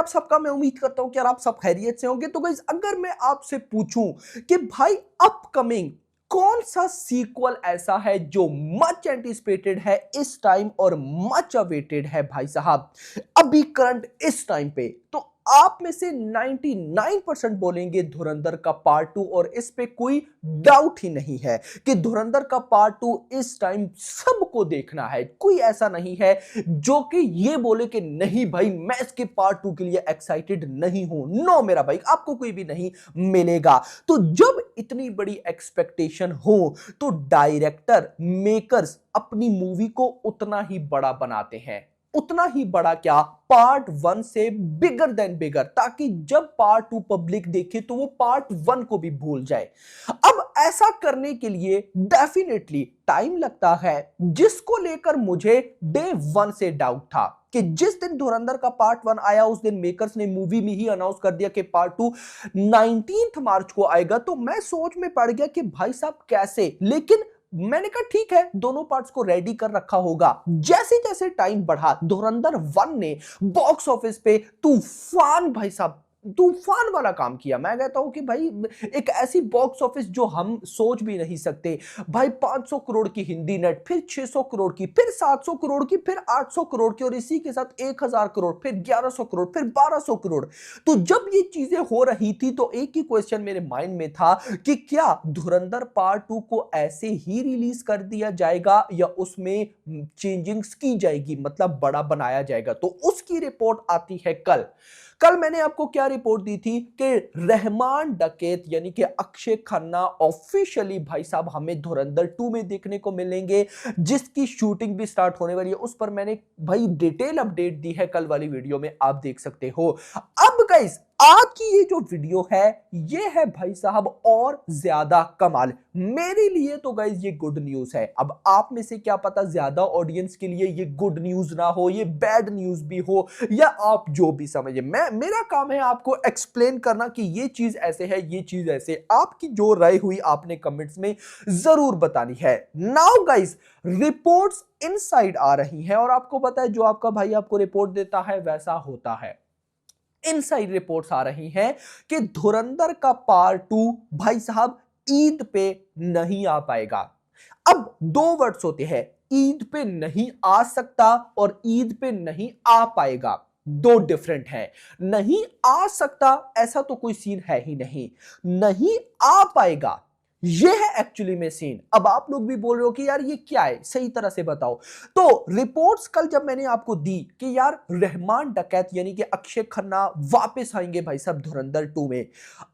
आप सबका मैं उम्मीद करता हूं कि यार आप सब खैरियत से होंगे। तो गाइस अगर मैं आपसे पूछूं कि भाई अपकमिंग कौन सा सीक्वल ऐसा है जो मच एंटिसिपेटेड है इस टाइम और मच अवेटेड है भाई साहब अभी करंट इस टाइम पे, तो आप में से 99% बोलेंगे धुरंधर का पार्ट 2। और इस पे कोई डाउट ही नहीं है कि धुरंधर का पार्ट 2 इस टाइम सबको देखना है। कोई ऐसा नहीं है जो कि ये बोले कि नहीं भाई मैं इसके पार्ट 2 के लिए एक्साइटेड नहीं हूं। नो मेरा भाई, आपको कोई भी नहीं मिलेगा। तो जब इतनी बड़ी एक्सपेक्टेशन हो तो डायरेक्टर मेकर्स अपनी मूवी को उतना ही बड़ा बनाते हैं। उतना ही बड़ा क्या, पार्ट 1 से बिगर देन बिगर, ताकि जब पार्ट 2 पब्लिक देखे तो वो पार्ट 1 को भी भूल जाए। अब ऐसा करने के लिए डेफिनेटली टाइम लगता है, जिसको लेकर मुझे डे 1 से डाउट था कि जिस दिन धुरंधर का पार्ट 1 आया उस दिन मेकर्स ने मूवी में ही अनाउंस कर दिया कि पार्ट 2 19 मार्च को आएगा। तो मैं सोच में पड़ गया कि भाई साहब कैसे, लेकिन मैंने कहा ठीक है दोनों पार्ट्स को रेडी कर रखा होगा। जैसे जैसे टाइम बढ़ा धुरंधर 1 ने बॉक्स ऑफिस पे तूफान, भाई साहब तूफान वाला काम किया। मैं कहता हूं कि भाई एक ऐसी बॉक्स ऑफिस जो हम सोच भी नहीं सकते। भाई 500 करोड़ की हिंदी नेट, फिर 600 करोड़ की, फिर 700 करोड़ की, फिर 800 करोड़ की, और इसी के साथ 1000 करोड़, फिर 1100 करोड़, फिर 1200 करोड़। तो जब ये चीजें हो रही थी तो एक ही क्वेश्चन मेरे माइंड में था कि क्या धुरंधर पार्ट 2 को ऐसे ही रिलीज कर दिया जाएगा या उसमें चेंजिंग्स की जाएगी, मतलब बड़ा बनाया जाएगा। तो उसकी रिपोर्ट आती है कल। कल मैंने आपको क्या रिपोर्ट दी थी कि रहमान डकैत यानी कि अक्षय खन्ना ऑफिशियली भाई साहब हमें धुरंधर 2 में देखने को मिलेंगे, जिसकी शूटिंग भी स्टार्ट होने वाली है। उस पर मैंने भाई डिटेल अपडेट दी है कल वाली वीडियो में, आप देख सकते हो। अब गाइस आज की ये जो वीडियो है ये है भाई साहब और ज्यादा कमाल मेरे लिए। तो गाइस ये गुड न्यूज है। अब आप में से क्या पता ज्यादा ऑडियंस के लिए ये गुड न्यूज ना हो, ये बैड न्यूज भी हो, या आप जो भी समझे। मेरा काम है आपको एक्सप्लेन करना कि ये चीज ऐसे है, ये चीज ऐसे। आपकी जो राय हुई आपने कमेंट्स में जरूर बतानी है। नाउ गाइस रिपोर्ट्स इनसाइड आ रही हैं और आपको पता है जो आपका भाई आपको रिपोर्ट देता है वैसा होता है। इनसाइड रिपोर्ट्स आ रही हैं कि धुरंधर का पार्ट 2 भाई साहब ईद पे नहीं आ पाएगा। अब दो वर्ड्स होते हैं, ईद पे नहीं आ सकता और ईद पे नहीं आ पाएगा, दो डिफरेंट है। नहीं आ सकता ऐसा तो कोई सीन है ही नहीं, नहीं आ पाएगा ये है एक्चुअली में सीन। अब आप लोग भी बोल रहे हो कि यार ये क्या है, सही तरह से बताओ। तो रिपोर्ट्स कल जब मैंने आपको दी कि यार रहमान डकैत यानी कि अक्षय खन्ना वापस आएंगे भाई साहब धुरंधर 2 में,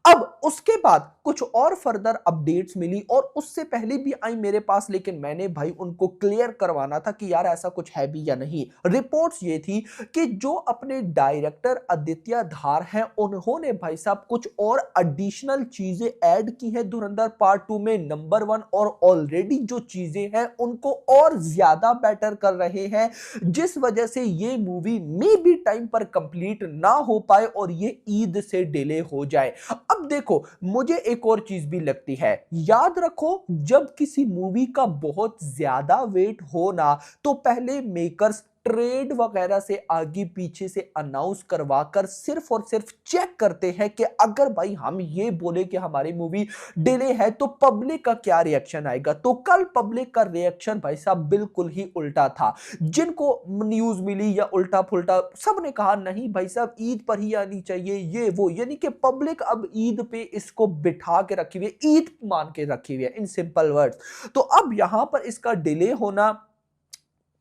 अब उसके बाद कुछ और फर्दर अपडेट्स मिली और उससे पहले भी आई मेरे पास, लेकिन मैंने भाई उनको क्लियर करवाना था कि यार ऐसा कुछ है भी या नहीं। रिपोर्ट्स ये थी कि जो अपने डायरेक्टर आदित्य धार हैं उन्होंने भाई साहब कुछ और एडिशनल चीजें ऐड की हैं धुरंधर पार्ट 2 में, नंबर 1, और ऑलरेडी जो चीजें हैं उनको और ज्यादा बेटर कर रहे हैं, जिस वजह से ये मूवी मे भी टाइम पर कंप्लीट ना हो पाए और ये ईद से डिले हो जाए। अब देखो मुझे एक और चीज भी लगती है, याद रखो जब किसी मूवी का बहुत ज्यादा वेट हो ना तो पहले मेकर्स ट्रेड वगैरह से आगे पीछे से अनाउंस करवाकर सिर्फ और सिर्फ चेक करते हैं कि अगर भाई हम ये बोले कि हमारी मूवी डिले है तो पब्लिक का क्या रिएक्शन आएगा। तो कल पब्लिक का रिएक्शन भाई साहब बिल्कुल ही उल्टा था। जिनको न्यूज मिली या उल्टा फुल्टा सबने कहा नहीं भाई साहब ईद पर ही आनी चाहिए, ये वो, यानी कि पब्लिक अब ईद पे इसको बिठा के रखी हुई है, ईद मान के रखी हुई है इन सिंपल वर्ड्स। तो अब यहां पर इसका डिले होना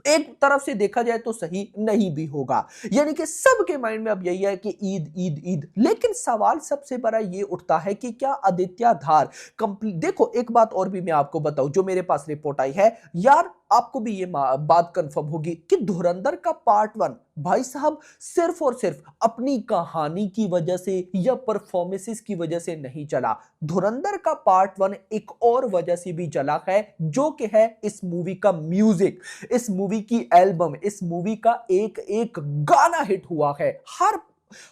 एक तरफ से देखा जाए तो सही नहीं भी होगा, यानी कि सबके माइंड में अब यही है कि ईद ईद ईद। लेकिन सवाल सबसे बड़ा ये उठता है कि क्या आदित्य धार कंप्लीट, देखो एक बात और भी मैं आपको बताऊं जो मेरे पास रिपोर्ट आई है, यार आपको भी ये बात कंफर्म होगी कि धुरंधर का पार्ट 1 भाई साहब सिर्फ और सिर्फ अपनी कहानी की वजह से या परफॉर्मेंसेस की वजह से नहीं चला। धुरंधर का पार्ट 1 एक और वजह से भी चला है, जो कि है इस मूवी का म्यूजिक, इस मूवी की एल्बम, इस मूवी का एक एक गाना हिट हुआ है। हर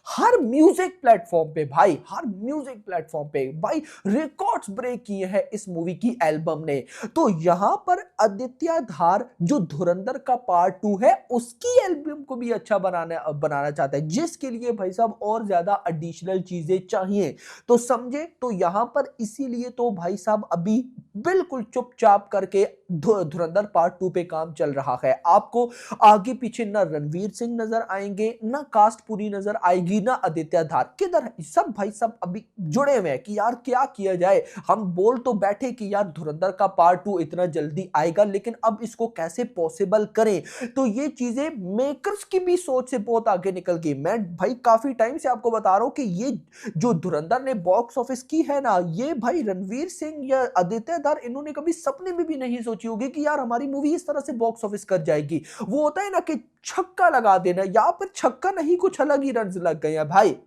हर म्यूजिक प्लेटफॉर्म पे भाई, हर म्यूजिक प्लेटफॉर्म पे भाई रिकॉर्ड्स ब्रेक किए हैं इस मूवी की एल्बम ने। तो यहां पर आदित्य धार जो धुरंधर का पार्ट 2 है उसकी एल्बम को भी अच्छा बनाना बनाना चाहता है, जिसके लिए भाई साहब और ज्यादा एडिशनल चीजें चाहिए। तो समझे, तो यहां पर इसीलिए तो भाई साहब अभी बिल्कुल चुपचाप करके धुरंधर पार्ट 2 पे काम चल रहा है। आपको आगे पीछे ना रणवीर सिंह नजर आएंगे, ना कास्ट पूरी नजर आएगी, ना आदित्य धार, किधर है सब भाई सब अभी जुड़े हुए हैं कि यार क्या किया जाए। हम बोल तो बैठे कि यार धुरंधर का पार्ट 2 इतना जल्दी आएगा, लेकिन अब इसको कैसे पॉसिबल करें। तो ये चीजें मेकर्स की भी सोच से बहुत आगे निकल गई। मैं भाई काफी टाइम से आपको बता रहा हूं कि ये जो धुरंधर ने बॉक्स ऑफिस की है ना, ये भाई रणवीर सिंह या आदित्य धार इन्होंने कभी सपने में भी नहीं सोची होगी कि यार हमारी मूवी इस तरह से बॉक्स ऑफिस कर जाएगी। वो होता है ना कि छक्का लगा देना, यहां पर छक्का नहीं कुछ अलग ही रन लग गए हैं भाई।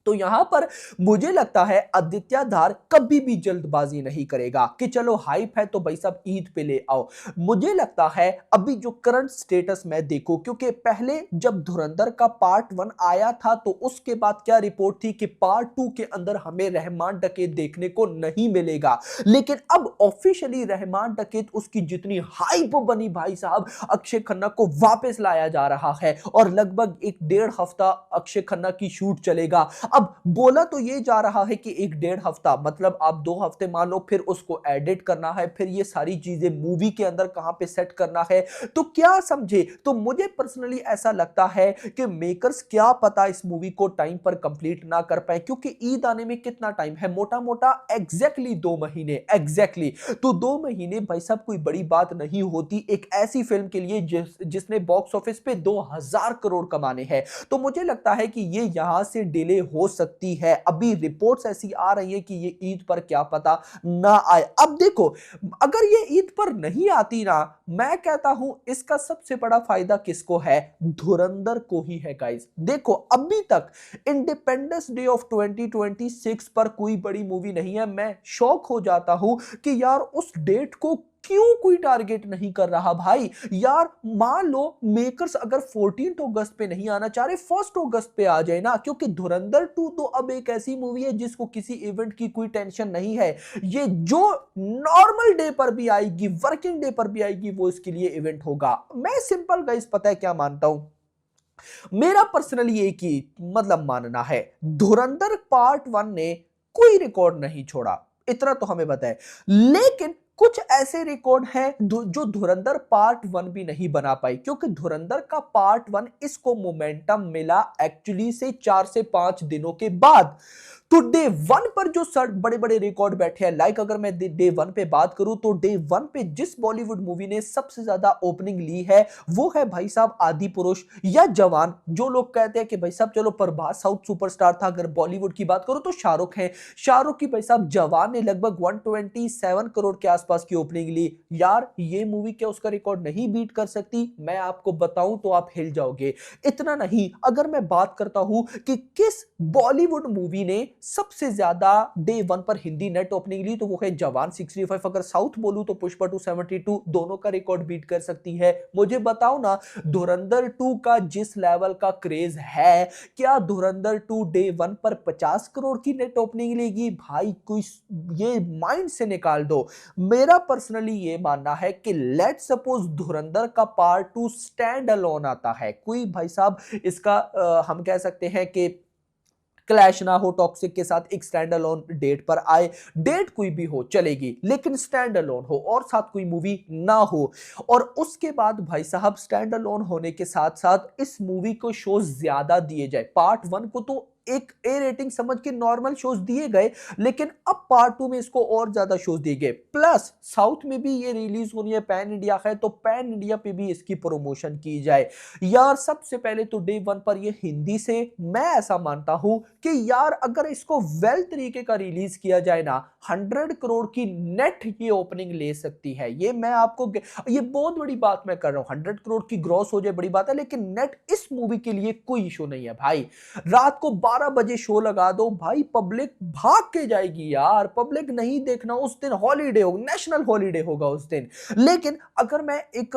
तो यहां पर मुझे लगता है आदित्य धार कभी भी जल्दबाजी नहीं करेगा कि चलो हाइप है तो भाई सब ईद पे ले आओ। मुझे लगता है अभी जो करंट स्टेटस मैं देखूं, क्योंकि पहले जब धुरंधर का पार्ट 1 आया था तो उसके बाद क्या रिपोर्ट थी कि पार्ट 2 के अंदर हमें रहमान डकैत देखने को नहीं मिलेगा, लेकिन अब ऑफिशियली रहमान डकैत उसकी जितनी हाइप बनी भाई साहब, अक्षय खन्ना को वापस लाया जा रहा है और लगभग 1.5 हफ्ता अक्षय खन्ना की शूट चलेगा। अब बोला तो ये जा रहा है कि 1.5 हफ्ता मतलब आप 2 हफ्ते मान लो, फिर उसको एडिट करना है, फिर ये सारी चीजें मूवी के अंदर कहां पे सेट करना है, तो क्या समझे। तो मुझे पर्सनली ऐसा लगता है कि मेकर्स क्या पता इस मूवी को टाइम पर कंप्लीट ना कर पाए, क्योंकि ईद आने में कितना टाइम है, मोटा मोटा एग्जैक्टली 2 महीने एग्जैक्टली। तो 2 महीने भाई साहब कोई बड़ी बात नहीं होती एक ऐसी फिल्म के लिए जिसने बॉक्स ऑफिस पे 2000 करोड़ कमाने हैं। तो मुझे लगता है कि ये यहां से डिले हो सकती है। अभी रिपोर्ट्स ऐसी आ रही है कि ये ईद पर क्या पता ना आए। अब देखो, अगर ये ईद पर नहीं आती ना, मैं कहता हूं इसका सबसे बड़ा फायदा किसको है, धुरंधर को ही है गाइस। देखो अभी तक इंडिपेंडेंस डे ऑफ 2026 पर कोई बड़ी मूवी नहीं है। मैं शॉक हो जाता हूं कि यार उस डेट को क्यों कोई टारगेट नहीं कर रहा भाई। यार मान लो मेकर्स अगर 14 अगस्त पे नहीं आना चाह रहे, 1 अगस्त पे आ जाए ना, क्योंकि धुरंधर 2 तो अब एक ऐसी मूवी है जिसको किसी इवेंट की कोई टेंशन नहीं है। ये जो नॉर्मल डे पर भी आएगी, वर्किंग डे पर भी आएगी, वो इसके लिए इवेंट होगा। मैं सिंपल गाइस पता है क्या मानता हूं, मेरा पर्सनली एक ही मतलब मानना है, धुरंधर पार्ट 1 ने कोई रिकॉर्ड नहीं छोड़ा, इतना तो हमें पता है, लेकिन कुछ ऐसे रिकॉर्ड हैं जो धुरंधर पार्ट 1 भी नहीं बना पाई, क्योंकि धुरंधर का पार्ट 1 इसको मोमेंटम मिला एक्चुअली से 4 से 5 दिनों के बाद। तो डे 1 पर जो बड़े बड़े रिकॉर्ड बैठे हैं, लाइक अगर मैं डे 1 पे बात करूं तो डे 1 पे जिस बॉलीवुड मूवी ने सबसे ज्यादा ओपनिंग ली है वो है भाई साहब आदि पुरुष या जवान। जो लोग कहते हैं कि भाई साहब चलो प्रभास साउथ सुपरस्टार था, अगर बॉलीवुड की बात करो तो शाहरुख है। शाहरुख की भाई साहब जवान ने लगभग 127 करोड़ के आसपास की ओपनिंग ली। यार ये मूवी क्या उसका रिकॉर्ड नहीं बीट कर सकती? मैं आपको बताऊं तो आप हिल जाओगे। इतना नहीं, अगर मैं बात करता हूं कि किस बॉलीवुड मूवी ने सबसे ज्यादा डे 1 पर हिंदी नेट ओपनिंग ली, तो वो है जवान 65। अगर साउथ बोलूं तो पुष्पा 272, दोनों का रिकॉर्ड बीट कर सकती है। मुझे बताओ ना, धुरंधर 2 का जिस लेवल का क्रेज है, क्या धुरंधर 2 डे 1 पर 50 करोड़ की नेट ओपनिंग लेगी? भाई कोई ये माइंड से निकाल दो। मेरा पर्सनली ये मानना है कि लेट सपोज धुरंधर का पार्ट 2 स्टैंड अलोन आता है, कोई भाई साहब इसका हम कह सकते हैं कि क्लैश ना हो टॉक्सिक के साथ, एक स्टैंड अलोन डेट पर आए, डेट कोई भी हो चलेगी, लेकिन स्टैंड अलोन हो और साथ कोई मूवी ना हो। और उसके बाद भाई साहब स्टैंड अलोन होने के साथ साथ इस मूवी को शो ज्यादा दिए जाए। पार्ट 1 को तो एक ए रेटिंग समझ के नॉर्मल शोज दिए गए, लेकिन अब पार्ट 2 में इसको और ज्यादा शोज दिए गए। प्लस साउथ में भी ये रिलीज होनी है, पैन इंडिया है, तो पैन इंडिया पे भी इसकी प्रमोशन की जाए। यार सबसे पहले तो डे 1 पर ये हिंदी से, मैं ऐसा मानता हूं कि यार अगर इसको वेल तरीके का रिलीज किया जाए ना, 100 करोड़ की नेट ये ओपनिंग ले सकती है। ये मैं आपको, ये बहुत बड़ी बात मैं कर रहा हूं, 100 करोड़ की ग्रॉस हो जाए बड़ी बात है, लेकिन नेट इस मूवी के लिए कोई इशू नहीं है भाई। रात को 12 बजे शो लगा दो भाई, पब्लिक भाग के जाएगी यार, पब्लिक नहीं देखना, उस दिन हॉलीडे होगा, नेशनल हॉलीडे होगा उस दिन। लेकिन अगर मैं एक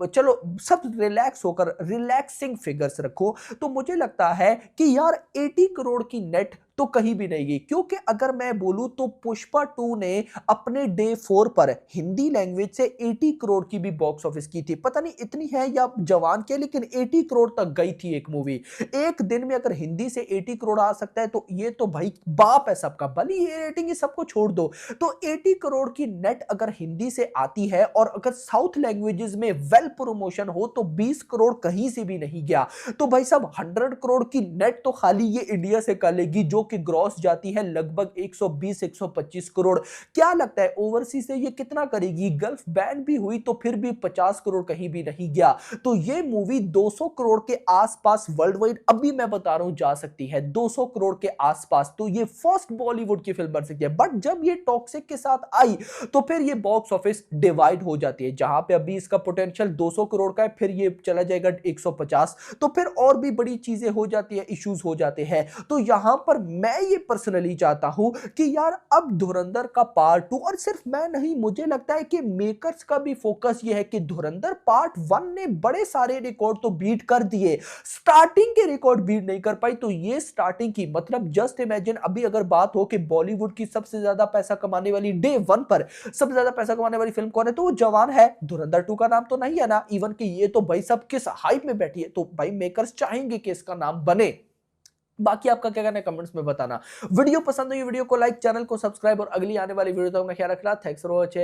चलो सब रिलैक्स होकर रिलैक्सिंग फिगर्स रखो, तो मुझे लगता है कि यार 80 करोड़ की नेट तो कहीं भी नहीं गई, क्योंकि अगर मैं बोलूं तो पुष्पा 2 ने अपने डे 4 पर हिंदी लैंग्वेज से 80 करोड़ की भी बॉक्स ऑफिस की थी। पता नहीं इतनी है या जवान के, लेकिन 80 करोड़ तक गई थी एक मूवी। एक दिन में अगर हिंदी से 80 करोड़ आ सकता है तो ये तो भाई बाप है सबका, भली ये रेटिंग ये सबको छोड़ दो। तो 80 करोड़ की नेट अगर हिंदी से आती है और अगर साउथ लैंग्वेजेस में वेल प्रमोशन हो तो 20 करोड़ कहीं से भी नहीं गया। तो भाई साहब 100 करोड़ की नेट तो खाली ये इंडिया से कर लेगी, जो कि ग्रॉस जाती है लगभग 120-125 करोड़। क्या लगता है ओवरसीज से ये कितना करेगी? गल्फ बैन भी हुई तो फिर भी 50 करोड़ कहीं भी नहीं गया। तो ये मूवी 200 करोड़ के आसपास वर्ल्ड वाइड अभी मैं बता रहा हूं जा सकती है, 200 करोड़ के आसपास। तो ये फर्स्ट बॉलीवुड की फिल्म बन सकती है। बट जब ये टॉक्सिक के साथ आई तो फिर ये बॉक्स ऑफिस डिवाइड हो जाती है, जहां पे अभी इसका पोटेंशियल 200 करोड़ का है, फिर ये चला जाएगा 150, तो फिर और भी बड़ी चीजें हो जाती है, इश्यूज हो जाते हैं। तो यहां पर मैं ये पर्सनली चाहता हूं कि यार अब धुरंधर का पार्ट 2, और सिर्फ मैं नहीं, मुझे लगता है कि मेकर्स का भी फोकस ये है कि धुरंधर पार्ट 1 ने बड़े सारे रिकॉर्ड तो बीट कर दिए, स्टार्टिंग के रिकॉर्ड बीट नहीं कर पाई। तो ये स्टार्टिंग की मतलब जस्ट इमेजिन, अभी अगर बात हो कि बॉलीवुड की सबसे ज्यादा पैसा कमाने वाली डे 1 पर सबसे ज्यादा पैसा कमाने वाली फिल्म कौन है, तो वो जवान है। धुरंधर 2 का नाम तो नहीं है ना, इवन कि ये तो भाई सब किस हाइप में बैठी है, तो भाई मेकर्स चाहेंगे कि इसका नाम बने। बाकी आपका क्या कहना है कमेंट्स में बताना। वीडियो पसंद हुई वीडियो को लाइक, चैनल को सब्सक्राइब और अगली आने वाली वीडियो तक का ख्याल रखना। Thanks for watching.